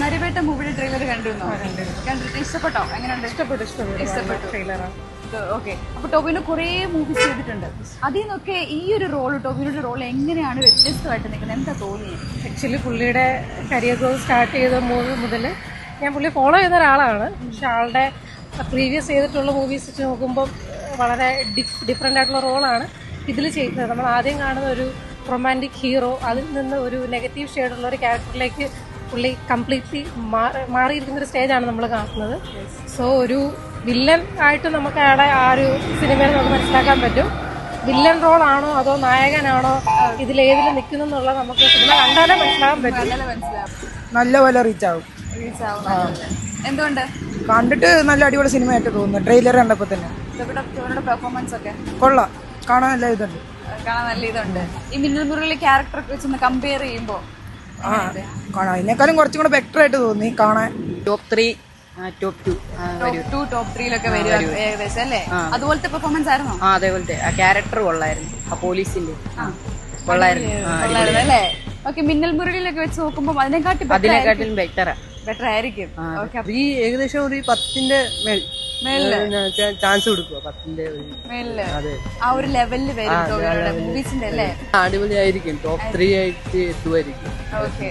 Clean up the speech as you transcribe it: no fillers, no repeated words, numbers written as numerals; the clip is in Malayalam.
നരിവേട്ട മൂവിയുടെ ട്രെയിലർ കണ്ടിരുന്നോ? കണ്ടിട്ട് ഇഷ്ടപ്പെട്ടോ? എങ്ങനെയുണ്ട്? ഇഷ്ടപ്പെട്ടു ട്രെയിലറാണ്. ഓക്കെ. അപ്പൊ ടോവിനോ കുറെ മൂവീസ് ചെയ്തിട്ടുണ്ട്. അതിൽ നിന്നൊക്കെ ഈ ഒരു റോൾ, ടോവിനോയുടെ റോൾ എങ്ങനെയാണ് വ്യത്യസ്തമായിട്ട് നിൽക്കുന്നത്? എന്താ തോന്നിയത്? ആക്ച്വലി പുള്ളിയുടെ കരിയർ ഗ്രോത്ത് സ്റ്റാർട്ട് ചെയ്ത മൂവി മുതൽ ഞാൻ പുള്ളി ഫോളോ ചെയ്ത ഒരാളാണ്. പക്ഷെ ആളുടെ പ്രീവിയസ് ചെയ്തിട്ടുള്ള മൂവീസ് വെച്ച് നോക്കുമ്പോൾ വളരെ ഡിഫറെൻ്റ് ആയിട്ടുള്ള റോളാണ് ഇതിൽ ചെയ്യുന്നത്. നമ്മൾ ആദ്യം കാണുന്ന ഒരു റൊമാൻറ്റിക് ഹീറോ, അതിൽ നിന്ന് ഒരു നെഗറ്റീവ് ഷെയ്ഡുള്ള ഒരു ക്യാരക്ടറിലേക്ക് പുള്ളി കംപ്ലീറ്റ്ലി മാറിയിരിക്കുന്ന ഒരു സ്റ്റേജാണ് നമ്മൾ കാണുന്നത്. സോ ഒരു വില്ലൻ ആയിട്ട് നമുക്ക് അയാളെ ആ ഒരു സിനിമയിൽ നമുക്ക് മനസ്സിലാക്കാൻ പറ്റും. വില്ലൻ റോൾ ആണോ അതോ നായകനാണോ, ഇതിലേതിൽ നിൽക്കുന്നു എന്നുള്ളത് നമുക്ക് സിനിമ കണ്ടാലേ മനസ്സിലാക്കാൻ പറ്റും. നല്ലപോലെ റീച്ച് ആവും. എന്തുകൊണ്ട്? കണ്ടിട്ട് നല്ല അടിപൊളി സിനിമയായിട്ട് തോന്നുന്നു. ട്രെയിലർ കണ്ടപ്പോ തന്നെ പെർഫോമൻസ് ഒക്കെ കൊള്ളാം, കാണാൻ നല്ല ഇതുണ്ട്. ഈ മിന്നൽ മുരളി ക്യാരക്ടർ ഒക്കെ വെച്ച് കമ്പയർ ചെയ്യുമ്പോ കാണാൻ അതിനേക്കാളും കുറച്ചും കൂടെ ബെറ്റർ ആയിട്ട് തോന്നി കാണാൻ. ടോപ്പ് 3 ടോപ്പ് 2 ടോപ്പ് 3 വരും ഏകദേശം അല്ലേ? അതുപോലത്തെ പെർഫോമൻസ് ആയിരുന്നോ? അതേപോലത്തെ ആ ക്യാരക്ടർ കൊള്ളായിരുന്നു. ആ പോലീസിന്റെ കൊള്ളായിരുന്നു അല്ലേ? ഓക്കെ. മിന്നൽ മുരളിയിലൊക്കെ വെച്ച് നോക്കുമ്പോൾ അതിനെക്കാട്ടിലും ബെറ്റർ ആയിരിക്കും. ഈ ഏകദേശം ഒരു 10ന്റെ ചാൻസ് കൊടുക്കുക. 10ന്റെ ആ ഒരു ലെവലിൽ വരും മൂവീസിന്റെ അല്ലേ? അടിപൊളിയായിരിക്കും. ടോപ്പ് 3 ആയിട്ട് എത്തുമായിരിക്കും. ഓക്കെ.